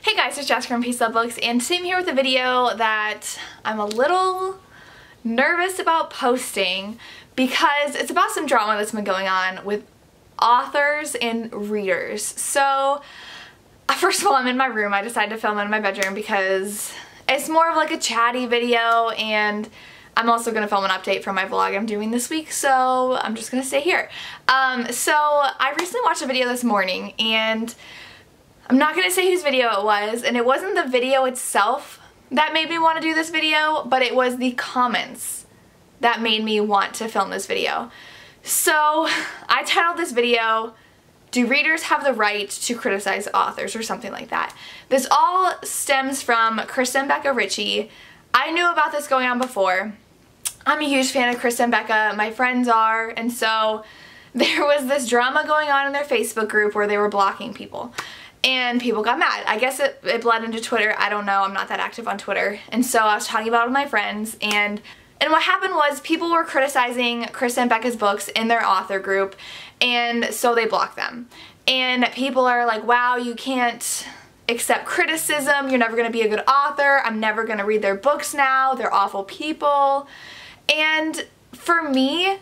Hey guys, it's Jessica from Peace Love Books, and today I'm here with a video that I'm a little nervous about posting because it's about some drama that's been going on with authors and readers. So, first of all, I'm in my room. I decided to film in my bedroom because it's more of like a chatty video, and I'm also going to film an update from my vlog I'm doing this week, so I'm just going to stay here. So I recently watched a video this morning, and I'm not going to say whose video it was, and it wasn't the video itself that made me want to do this video, but it was the comments that made me want to film this video. So I titled this video, "Do Readers Have the Right to Criticize Authors?" or something like that. This all stems from Krista and Becca Ritchie. I knew about this going on before. I'm a huge fan of Krista and Becca, my friends are, and so there was this drama going on in their Facebook group where they were blocking people. And people got mad. I guess it bled into Twitter. I don't know. I'm not that active on Twitter. And so I was talking about it with my friends, and what happened was people were criticizing Krista and Becca's books in their author group, and so they blocked them. And people are like, wow, you can't accept criticism. You're never going to be a good author. I'm never going to read their books now. They're awful people. And for me,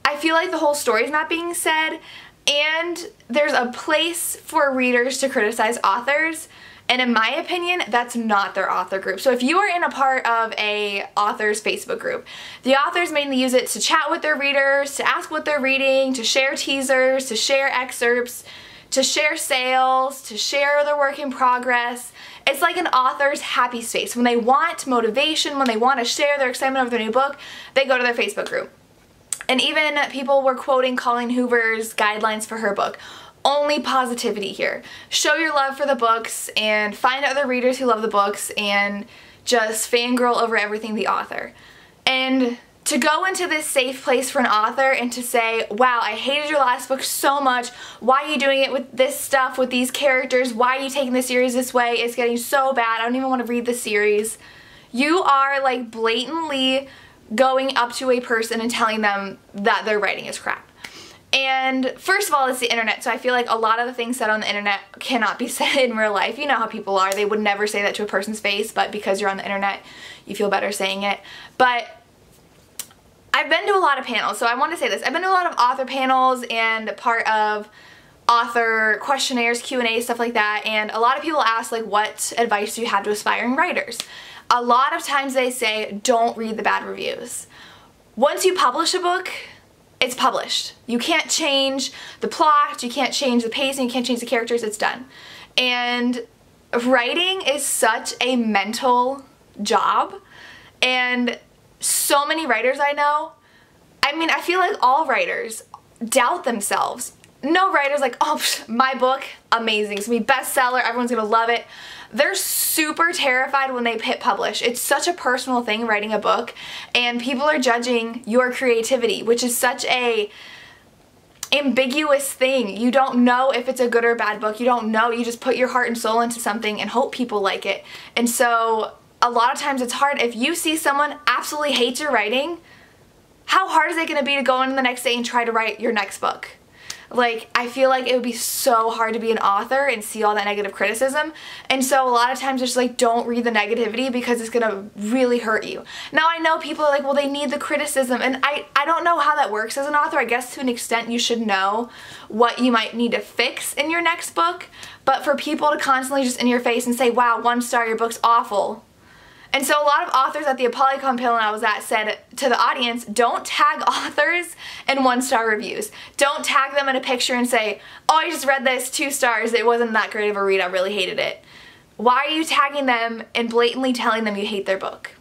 I feel like the whole story is not being said, and there's a place for readers to criticize authors, and in my opinion, that's not their author group. So if you are in a part of a author's Facebook group, the authors mainly use it to chat with their readers, to ask what they're reading, to share teasers, to share excerpts, to share sales, to share their work in progress. It's like an author's happy space. When they want motivation, when they want to share their excitement over their new book, they go to their Facebook group. And even people were quoting Colleen Hoover's guidelines for her book. Only positivity here. Show your love for the books and find other readers who love the books and just fangirl over everything the author. And to go into this safe place for an author and to say, wow, I hated your last book so much. Why are you doing it with this stuff, with these characters? Why are you taking the series this way? It's getting so bad. I don't even want to read the series. You are like blatantly going up to a person and telling them that their writing is crap. And first of all, it's the internet, so I feel like a lot of the things said on the internet cannot be said in real life. You know how people are. They would never say that to a person's face, but because you're on the internet, you feel better saying it. But I've been to a lot of panels, so I want to say this. I've been to a lot of author panels and part of author questionnaires, Q&A, stuff like that, and a lot of people ask, like, what advice do you have to aspiring writers? A lot of times they say, don't read the bad reviews. Once you publish a book, it's published. You can't change the plot, you can't change the pacing, you can't change the characters, it's done. And writing is such a mental job, and so many writers I know, I mean, I feel like all writers doubt themselves. No writer's like, oh, my book, amazing, it's gonna be bestseller, everyone's gonna love it. They're super terrified when they hit publish. It's such a personal thing, writing a book, and people are judging your creativity, which is such a ambiguous thing. You don't know if it's a good or bad book. You don't know. You just put your heart and soul into something and hope people like it. And so a lot of times it's hard. If you see someone absolutely hates your writing, how hard is it going to be to go in the next day and try to write your next book? Like, I feel like it would be so hard to be an author and see all that negative criticism, and so a lot of times it's just like, don't read the negativity because it's gonna really hurt you. Now I know people are like, well, they need the criticism, and I don't know how that works as an author. I guess to an extent you should know what you might need to fix in your next book, but for people to constantly just in your face and say, wow, 1 star, your book's awful. And so a lot of authors at the ApollyCon panel I was at said to the audience, don't tag authors in 1-star reviews. Don't tag them in a picture and say, oh, I just read this, 2 stars, it wasn't that great of a read, I really hated it. Why are you tagging them and blatantly telling them you hate their book?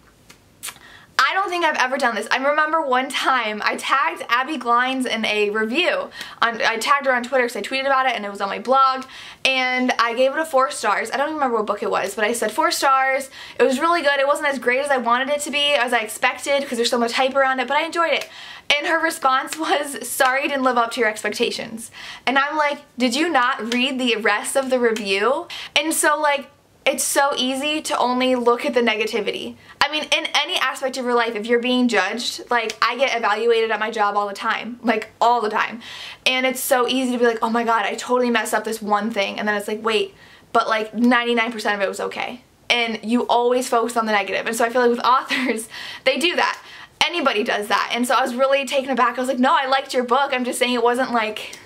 I don't think I've ever done this. I remember one time I tagged Abby Glines in a review. I tagged her on Twitter because I tweeted about it and it was on my blog, and I gave it a 4 stars. I don't even remember what book it was, but I said 4 stars. It was really good. It wasn't as great as I wanted it to be, as I expected, because there's so much hype around it, but I enjoyed it. And her response was, sorry, didn't live up to your expectations. And I'm like, did you not read the rest of the review? And so, like, it's so easy to only look at the negativity. I mean, in any aspect of your life, if you're being judged, like, I get evaluated at my job all the time, like, all the time. And it's so easy to be like, oh my god, I totally messed up this one thing. And then it's like, wait, but like 99% of it was okay. And you always focus on the negative. And so I feel like with authors, they do that. Anybody does that. And so I was really taken aback. I was like, no, I liked your book. I'm just saying it wasn't like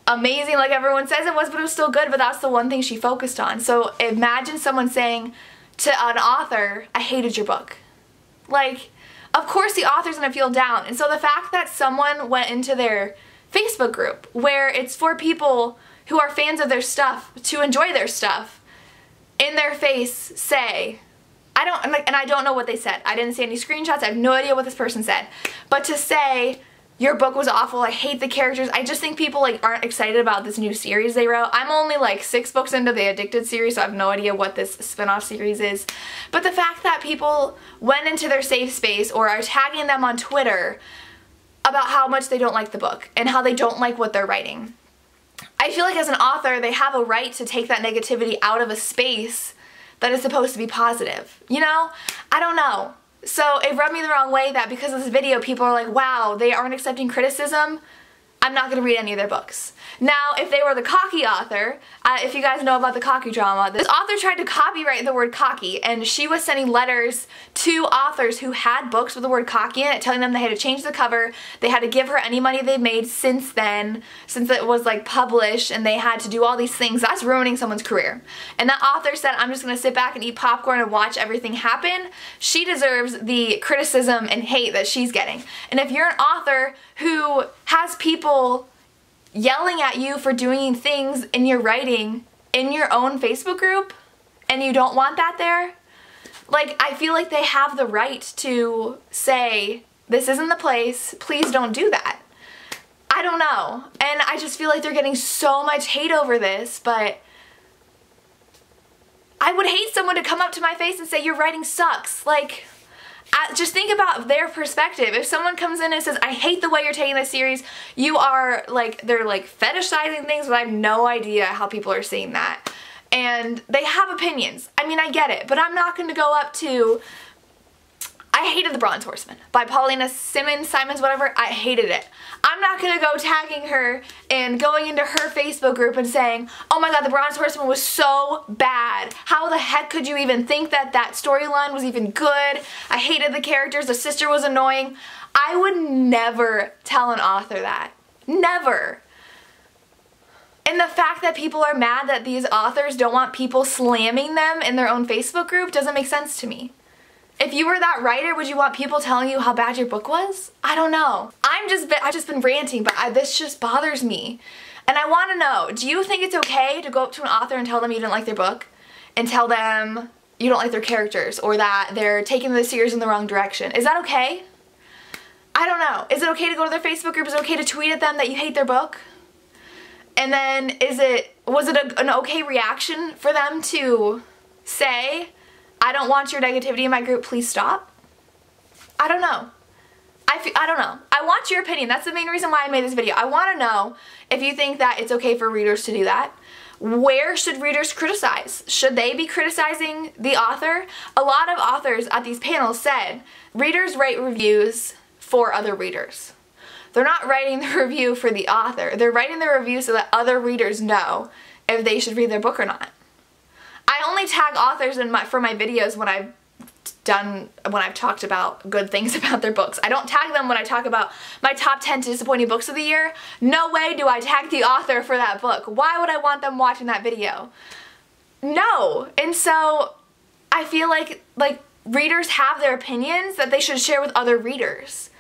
amazing like everyone says it was, but it was still good. But that's the one thing she focused on. So imagine someone saying to an author, I hated your book. Like, of course the author's gonna feel down. And so the fact that someone went into their Facebook group where it's for people who are fans of their stuff to enjoy their stuff, in their face say, I don't know what they said. I didn't see any screenshots. I have no idea what this person said. But to say, your book was awful, I hate the characters, I just think people like aren't excited about this new series they wrote. I'm only like 6 books into the Addicted series, so I have no idea what this spin-off series is. But the fact that people went into their safe space or are tagging them on Twitter about how much they don't like the book and how they don't like what they're writing. I feel like as an author, they have a right to take that negativity out of a space that is supposed to be positive. You know? I don't know. So it rubbed me the wrong way that because of this video, people are like, wow, they aren't accepting criticism. I'm not going to read any of their books. Now, if they were the cocky author, if you guys know about the cocky drama, this author tried to copyright the word cocky, and she was sending letters to authors who had books with the word cocky in it, telling them they had to change the cover, they had to give her any money they made since then, since it was like published, and they had to do all these things. That's ruining someone's career. And that author said, I'm just going to sit back and eat popcorn and watch everything happen. She deserves the criticism and hate that she's getting. And if you're an author who has people yelling at you for doing things in your writing in your own Facebook group and you don't want that there, like, I feel like they have the right to say, this isn't the place, please don't do that. I don't know. And I just feel like they're getting so much hate over this, but I would hate someone to come up to my face and say, your writing sucks. Like, just think about their perspective. If someone comes in and says, I hate the way you're taking this series, you are like, they're like fetishizing things, but I have no idea how people are seeing that. And they have opinions. I mean, I get it, but I'm not going to go up to, I hated The Bronze Horseman by Paulina Simons, whatever. I hated it. I'm not going to go tagging her and going into her Facebook group and saying, oh my god, The Bronze Horseman was so bad. How the heck could you even think that that storyline was even good? I hated the characters. The sister was annoying. I would never tell an author that. Never. And the fact that people are mad that these authors don't want people slamming them in their own Facebook group doesn't make sense to me. If you were that writer, would you want people telling you how bad your book was? I don't know. I've just been ranting, but this just bothers me. And I want to know, do you think it's okay to go up to an author and tell them you didn't like their book? And tell them you don't like their characters, or that they're taking the series in the wrong direction? Is that okay? I don't know. Is it okay to go to their Facebook group? Is it okay to tweet at them that you hate their book? And then was it an okay reaction for them to say, I don't want your negativity in my group, please stop? I don't know. I don't know. I want your opinion. That's the main reason why I made this video. I want to know if you think that it's okay for readers to do that. Where should readers criticize? Should they be criticizing the author? A lot of authors at these panels said readers write reviews for other readers. They're not writing the review for the author. They're writing the review so that other readers know if they should read their book or not. I only tag authors for my videos when I've talked about good things about their books. I don't tag them when I talk about my top 10 disappointing books of the year. No way do I tag the author for that book. Why would I want them watching that video? No. And so I feel like readers have their opinions that they should share with other readers.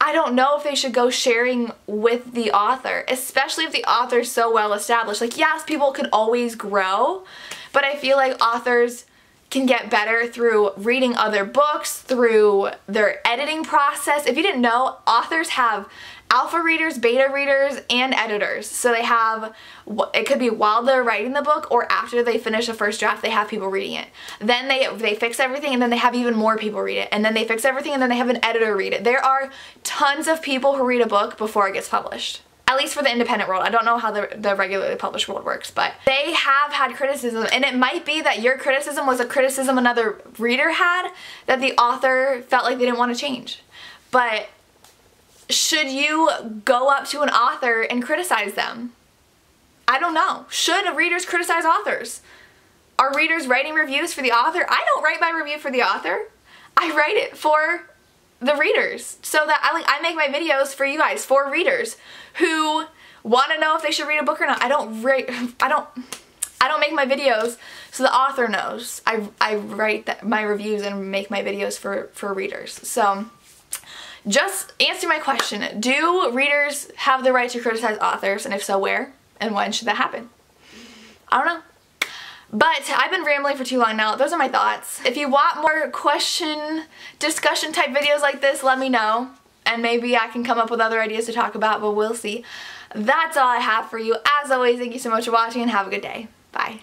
I don't know if they should go sharing with the author, especially if the author's so well established. Like, yes, people can always grow, but I feel like authors can get better through reading other books, through their editing process. If you didn't know, authors have alpha readers, beta readers, and editors. So they have, it could be while they're writing the book or after they finish a first draft, they have people reading it. Then they fix everything, and then they have even more people read it. And then they fix everything, and then they have an editor read it. There are tons of people who read a book before it gets published. At least for the independent world. I don't know how the regularly published world works, but they have had criticism, and it might be that your criticism was a criticism another reader had that the author felt like they didn't want to change. But should you go up to an author and criticize them? I don't know. Should readers criticize authors? Are readers writing reviews for the author? I don't write my review for the author. I write it for the readers, so that I make my videos for you guys, for readers who want to know if they should read a book or not. I don't make my videos so the author knows. I write my reviews and make my videos for readers. So just answer my question. Do readers have the right to criticize authors? And if so, where? And when should that happen? I don't know. But I've been rambling for too long now. Those are my thoughts. If you want more question discussion type videos like this, let me know. And maybe I can come up with other ideas to talk about, but we'll see. That's all I have for you. As always, thank you so much for watching and have a good day. Bye.